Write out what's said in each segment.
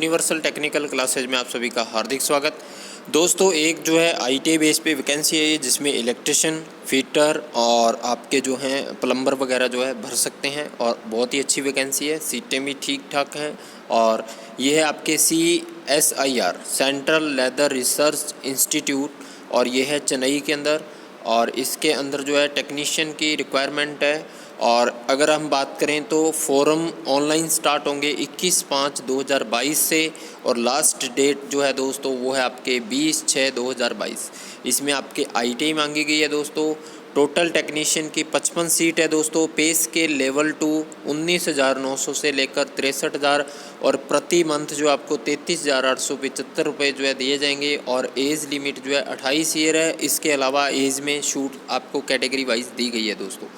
Universal technical classes में आप सभी का हार्दिक स्वागत। दोस्तों, एक जो है आईटीआई बेस पे वैकेंसी है जिसमें इलेक्ट्रिशियन, फिटर और आपके जो हैं प्लम्बर वगैरह जो है भर सकते हैं और बहुत ही अच्छी वैकेंसी है। सीटें भी ठीक ठाक हैं और ये है आपके CSIR central leather research institute और ये है चेन्नई के अंदर। और इसके अंदर जो है टेक्नीशियन की रिक्वायरमेंट है। और अगर हम बात करें तो फॉर्म ऑनलाइन स्टार्ट होंगे 21/5/2022 से और लास्ट डेट जो है दोस्तों वो है आपके 20/6/2022। इसमें आपके आईटीआई मांगी गई है दोस्तों। टोटल टेक्नीशियन की 55 सीट है दोस्तों। पे स्केल लेवल 2 19,900 से लेकर 63,000 और प्रति मंथ जो आपको 33,875 रुपये जो है दिए जाएंगे। और एज लिमिट जो है 28 ईयर है। इसके अलावा एज में छूट आपको कैटेगरी वाइज दी गई है दोस्तों।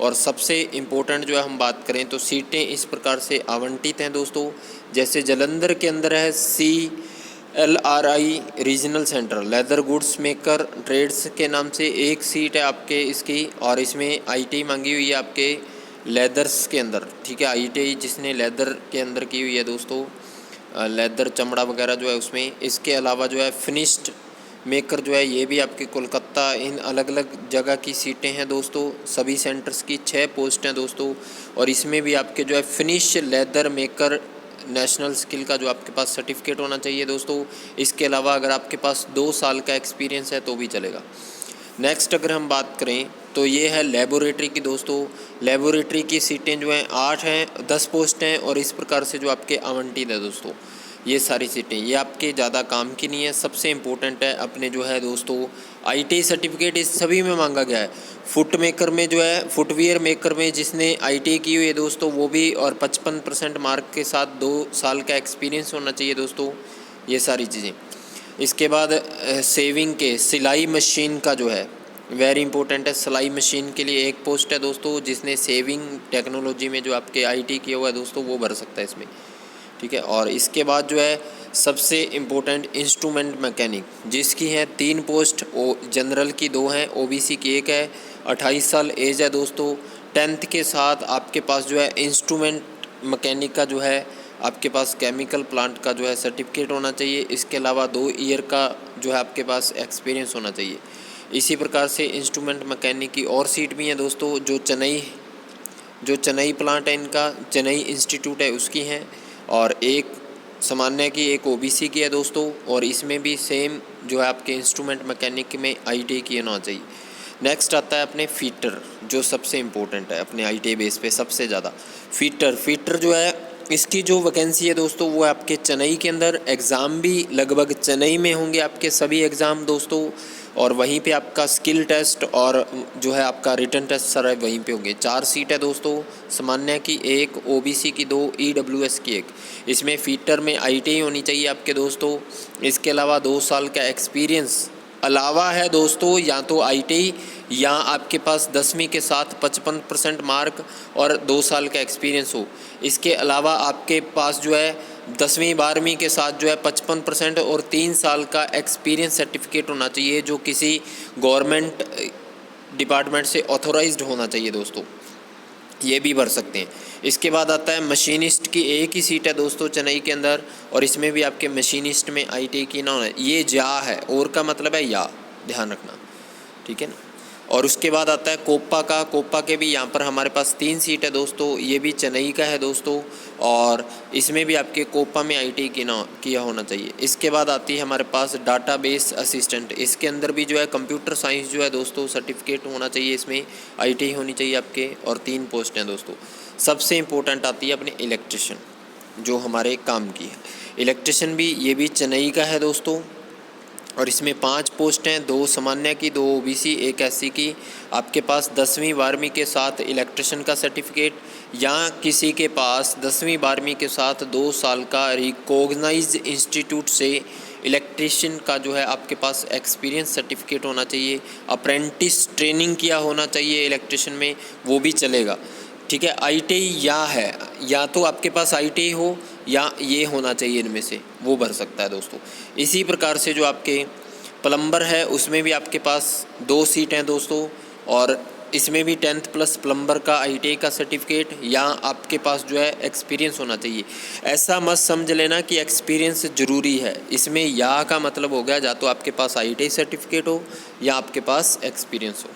और सबसे इम्पोर्टेंट जो है हम बात करें तो सीटें इस प्रकार से आवंटित हैं दोस्तों। जैसे जालंधर के अंदर है CLRI regional centre leather goods maker trades के नाम से एक सीट है आपके इसकी। और इसमें आईटीआई मांगी हुई है आपके लेदर्स के अंदर। ठीक है, आईटीआई जिसने लेदर के अंदर की हुई है दोस्तों, लेदर चमड़ा वगैरह जो है उसमें। इसके अलावा जो है फिनिश्ड मेकर जो है ये भी आपके कोलकाता, इन अलग अलग जगह की सीटें हैं दोस्तों। सभी सेंटर्स की 6 पोस्ट हैं दोस्तों। और इसमें भी आपके जो है finish leather maker national skill का जो आपके पास सर्टिफिकेट होना चाहिए दोस्तों। इसके अलावा अगर आपके पास 2 साल का एक्सपीरियंस है तो भी चलेगा। नेक्स्ट अगर हम बात करें तो ये है लेबोरेटरी की दोस्तों। लेबोरेटरी की सीटें जो हैं 8 हैं, 10 पोस्ट हैं और इस प्रकार से जो आपके आवंटित है दोस्तों ये सारी सीटें। ये आपके ज़्यादा काम की नहीं है। सबसे इम्पोर्टेंट है अपने जो है दोस्तों आईटीआई सर्टिफिकेट इस सभी में मांगा गया है। फुट मेकर में जो है फुटवियर मेकर में जिसने आईटीआई की हुई है दोस्तों वो भी, और 55% मार्क के साथ 2 साल का एक्सपीरियंस होना चाहिए दोस्तों। ये सारी चीज़ें। इसके बाद सेविंग के सिलाई मशीन का जो है वेरी इंपॉर्टेंट है। सिलाई मशीन के लिए एक पोस्ट है दोस्तों। जिसने सेविंग टेक्नोलॉजी में जो आपके आईटी किया हुआ है दोस्तों वो भर सकता है इसमें। ठीक है, और इसके बाद जो है सबसे इम्पोर्टेंट इंस्ट्रूमेंट मैकेनिक जिसकी हैं 3 पोस्ट, जनरल की 2 हैं, ओबीसी की 1 है। 28 साल एज है दोस्तों। 10th के साथ आपके पास जो है इंस्ट्रूमेंट मैकेनिक का जो है आपके पास केमिकल प्लांट का जो है सर्टिफिकेट होना चाहिए। इसके अलावा 2 ईयर का जो है आपके पास एक्सपीरियंस होना चाहिए। इसी प्रकार से इंस्ट्रूमेंट मैकेनिक की और सीट भी हैं दोस्तों। जो चेन्नई प्लांट है इनका, चेन्नई इंस्टीट्यूट है उसकी हैं। और एक सामान्य की, एक ओबीसी की है दोस्तों। और इसमें भी सेम जो है आपके इंस्ट्रूमेंट मैकेनिक में आईटीआई की होना चाहिए। नेक्स्ट आता है अपने फीटर, जो सबसे इम्पोर्टेंट है अपने आईटीआई बेस पे सबसे ज़्यादा। फीटर जो है इसकी जो वैकेंसी है दोस्तों वो है आपके चेन्नई के अंदर। एग्ज़ाम भी लगभग चेन्नई में होंगे आपके सभी एग्ज़ाम दोस्तों। और वहीं पे आपका स्किल टेस्ट और जो है आपका रिटन टेस्ट सारा वहीं पे होंगे। 4 सीट है दोस्तों, सामान्य की 1, ओबीसी की 2, ईडब्ल्यूएस की 1। इसमें फीटर में आईटीआई होनी चाहिए आपके दोस्तों। इसके अलावा 2 साल का एक्सपीरियंस अलावा है दोस्तों, या तो आईटीआई या आपके पास 10वीं के साथ 55% मार्क और 2 साल का एक्सपीरियंस हो। इसके अलावा आपके पास जो है 10वीं 12वीं के साथ जो है 55% और 3 साल का एक्सपीरियंस सर्टिफिकेट होना चाहिए जो किसी गवर्नमेंट डिपार्टमेंट से ऑथोराइज्ड होना चाहिए दोस्तों। ये भी भर सकते हैं। इसके बाद आता है मशीनिस्ट की 1 ही सीट है दोस्तों चेन्नई के अंदर। और इसमें भी आपके मशीनिस्ट में आईटीआई की ना होना, ये जा है, और का मतलब है या, ध्यान रखना। ठीक है ना। और उसके बाद आता है कोप्पा के भी यहाँ पर हमारे पास 3 सीट है दोस्तों। ये भी चेन्नई का है दोस्तों। और इसमें भी आपके कोप्पा में आईटीआई किया होना चाहिए। इसके बाद आती है हमारे पास डाटाबेस असिस्टेंट। इसके अंदर भी जो है कंप्यूटर साइंस जो है दोस्तों सर्टिफिकेट होना चाहिए। इसमें आईटीआई होनी चाहिए आपके और 3 पोस्ट हैं दोस्तों। सबसे इम्पोर्टेंट आती है अपने इलेक्ट्रिशियन, जो हमारे काम की है। इलेक्ट्रिशियन भी, ये भी चेन्नई का है दोस्तों। और इसमें 5 पोस्ट हैं, 2 सामान्य की, 2 ओबीसी, 1 एससी की। आपके पास 10वीं 12वीं के साथ इलेक्ट्रिशियन का सर्टिफिकेट या किसी के पास 10वीं 12वीं के साथ 2 साल का रिकॉग्नाइज्ड इंस्टीट्यूट से इलेक्ट्रिशियन का जो है आपके पास एक्सपीरियंस सर्टिफिकेट होना चाहिए। अप्रेंटिस ट्रेनिंग किया होना चाहिए इलेक्ट्रिशियन में, वो भी चलेगा। ठीक है, आईटीआई या तो आपके पास आईटीआई हो या ये होना चाहिए, इनमें से वो भर सकता है दोस्तों। इसी प्रकार से जो आपके प्लम्बर है उसमें भी आपके पास 2 सीट हैं दोस्तों। और इसमें भी 10th प्लस प्लम्बर का ITI का सर्टिफिकेट या आपके पास जो है एक्सपीरियंस होना चाहिए। ऐसा मत समझ लेना कि एक्सपीरियंस ज़रूरी है, इसमें या का मतलब हो गया या तो आपके पास ITI सर्टिफिकेट हो या आपके पास एक्सपीरियंस हो।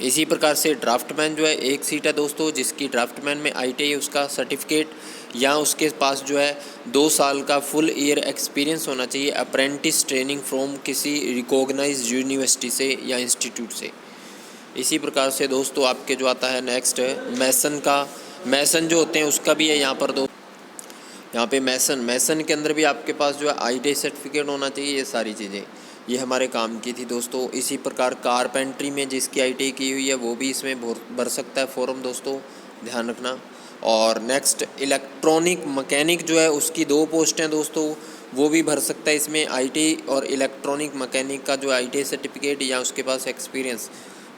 इसी प्रकार से ड्राफ्टमैन जो है एक सीट है दोस्तों, जिसकी ड्राफ्टमैन में ITI उसका सर्टिफिकेट या उसके पास जो है 2 साल का फुल ईयर एक्सपीरियंस होना चाहिए अप्रेंटिस ट्रेनिंग फ्रॉम किसी रिकॉग्नाइज्ड यूनिवर्सिटी से या इंस्टीट्यूट से। इसी प्रकार से दोस्तों आपके जो आता है नेक्स्ट मैसन का, मैसन जो होते हैं उसका भी है यहाँ पर यहाँ पे मैसन के अंदर भी आपके पास जो है ITI सर्टिफिकेट होना चाहिए। ये सारी चीज़ें ये हमारे काम की थी दोस्तों। इसी प्रकार कारपेंट्री में जिसकी ITI की हुई है वो भी इसमें भर सकता है फॉर्म दोस्तों, ध्यान रखना। और नेक्स्ट इलेक्ट्रॉनिक मैकेनिक जो है उसकी 2 पोस्ट हैं दोस्तों, वो भी भर सकता है इसमें ITI और इलेक्ट्रॉनिक मैकेनिक का जो ITI सर्टिफिकेट या उसके पास एक्सपीरियंस,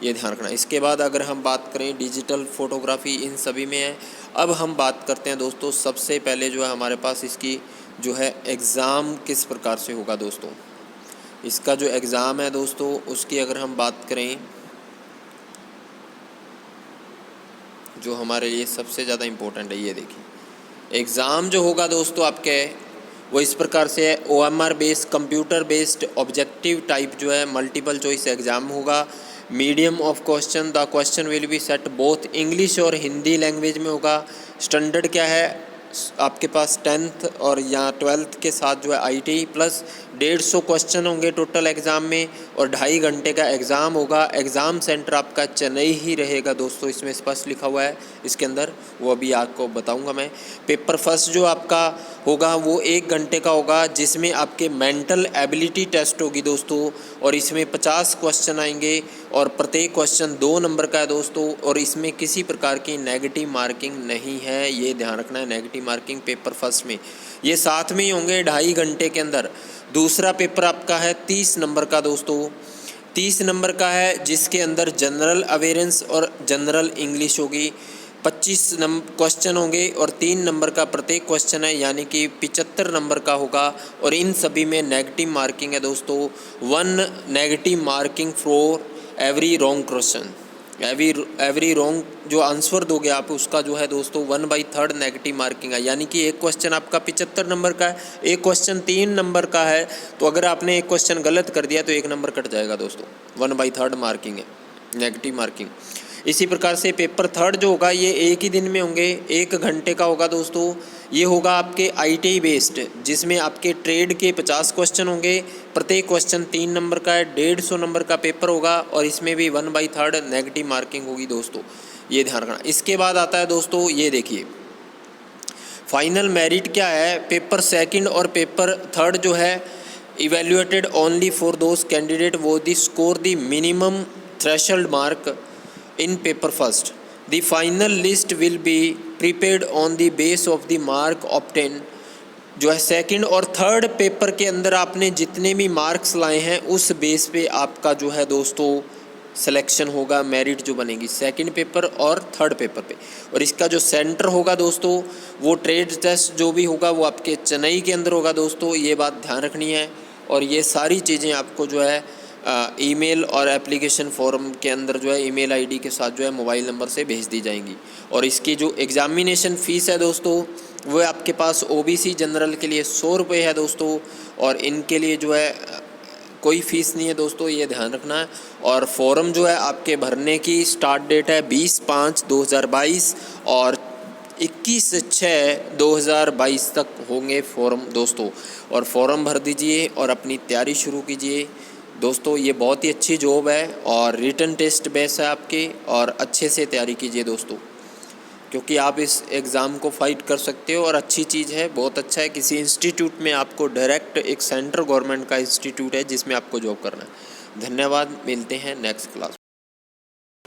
ये ध्यान रखना। इसके बाद अगर हम बात करें डिजिटल फ़ोटोग्राफी, इन सभी में है। अब हम बात करते हैं दोस्तों सबसे पहले जो है हमारे पास इसकी जो है एग्ज़ाम किस प्रकार से होगा दोस्तों। इसका जो एग्ज़ाम है दोस्तों उसकी अगर हम बात करें, जो हमारे लिए सबसे ज़्यादा इम्पोर्टेंट है, ये देखिए एग्ज़ाम जो होगा दोस्तों आपके वो इस प्रकार से है। OMR based computer based objective type जो है मल्टीपल चॉइस एग्ज़ाम होगा। Medium of question, the question will be set both English और हिंदी लैंग्वेज में होगा। स्टैंडर्ड क्या है आपके पास 10th और या 12th के साथ जो है ITI प्लस 150 क्वेश्चन होंगे टोटल एग्ज़ाम में और 2.5 घंटे का एग्ज़ाम होगा। एग्ज़ाम सेंटर आपका चेन्नई ही रहेगा दोस्तों, इसमें स्पष्ट लिखा हुआ है इसके अंदर, वो अभी आपको बताऊंगा मैं। पेपर फर्स्ट जो आपका होगा वो 1 घंटे का होगा, जिसमें आपके मेंटल एबिलिटी टेस्ट होगी दोस्तों और इसमें 50 क्वेश्चन आएंगे और प्रत्येक क्वेश्चन 2 नंबर का है दोस्तों और इसमें किसी प्रकार की नेगेटिव मार्किंग नहीं है, ये ध्यान रखना है। नेगेटिव मार्किंग पेपर फर्स्ट में ये साथ में ही होंगे 2.5 घंटे के अंदर। दूसरा पेपर आपका है 30 नंबर का दोस्तों, 30 नंबर का है जिसके अंदर जनरल अवेयरेंस और जनरल इंग्लिश होगी। 25 क्वेश्चन होंगे और 3 नंबर का प्रत्येक क्वेश्चन है, यानी कि 75 नंबर का होगा और इन सभी में नेगेटिव मार्किंग है दोस्तों। 1 negative marking for every wrong question, every wrong जो आंसर दोगे आप उसका जो है दोस्तों 1/3 नेगेटिव मार्किंग है, यानी कि एक क्वेश्चन आपका 75 नंबर का है, एक क्वेश्चन 3 नंबर का है, तो अगर आपने एक क्वेश्चन गलत कर दिया तो 1 नंबर कट जाएगा दोस्तों। 1/3 मार्किंग है नेगेटिव मार्किंग। इसी प्रकार से पेपर थर्ड जो होगा ये एक ही दिन में होंगे, 1 घंटे का होगा दोस्तों। ये होगा आपके ITI बेस्ड, जिसमें आपके ट्रेड के 50 क्वेश्चन होंगे, प्रत्येक क्वेश्चन 3 नंबर का है, 150 नंबर का पेपर होगा और इसमें भी 1/3 नेगेटिव मार्किंग होगी दोस्तों, ये ध्यान रखना। इसके बाद आता है दोस्तों ये देखिए फाइनल मेरिट क्या है। पेपर सेकंड और पेपर थर्ड जो है evaluated only for those candidate वो दी score the minimum threshold mark in paper first. The final list will be prepared on the base of the mark obtained. जो है second और third paper के अंदर आपने जितने भी मार्क्स लाए हैं उस बेस पे आपका जो है दोस्तों सिलेक्शन होगा, मेरिट जो बनेगी सेकंड पेपर और थर्ड पेपर पे। और इसका जो सेंटर होगा दोस्तों वो ट्रेड टेस्ट जो भी होगा वो आपके चेन्नई के अंदर होगा दोस्तों, ये बात ध्यान रखनी है। और ये सारी चीज़ें आपको जो है ईमेल और एप्लीकेशन फॉर्म के अंदर जो है ईमेल आईडी के साथ जो है मोबाइल नंबर से भेज दी जाएंगी। और इसकी जो एग्ज़ामिनेशन फ़ीस है दोस्तों वो आपके पास OBC जनरल के लिए 100 रुपये है दोस्तों, और इनके लिए जो है कोई फ़ीस नहीं है दोस्तों, ये ध्यान रखना है। और फॉर्म जो है आपके भरने की स्टार्ट डेट है 20/5/2022 और 21/6/2022 तक होंगे फॉर्म दोस्तों। और फॉर्म भर दीजिए और अपनी तैयारी शुरू कीजिए दोस्तों। ये बहुत ही अच्छी जॉब है और रिटन टेस्ट बेस है आपके, और अच्छे से तैयारी कीजिए दोस्तों, क्योंकि आप इस एग्ज़ाम को फाइट कर सकते हो और अच्छी चीज़ है, बहुत अच्छा है। किसी इंस्टीट्यूट में आपको डायरेक्ट एक सेंट्रल गवर्नमेंट का इंस्टीट्यूट है जिसमें आपको जॉब करना है। धन्यवाद, मिलते हैं नेक्स्ट क्लास।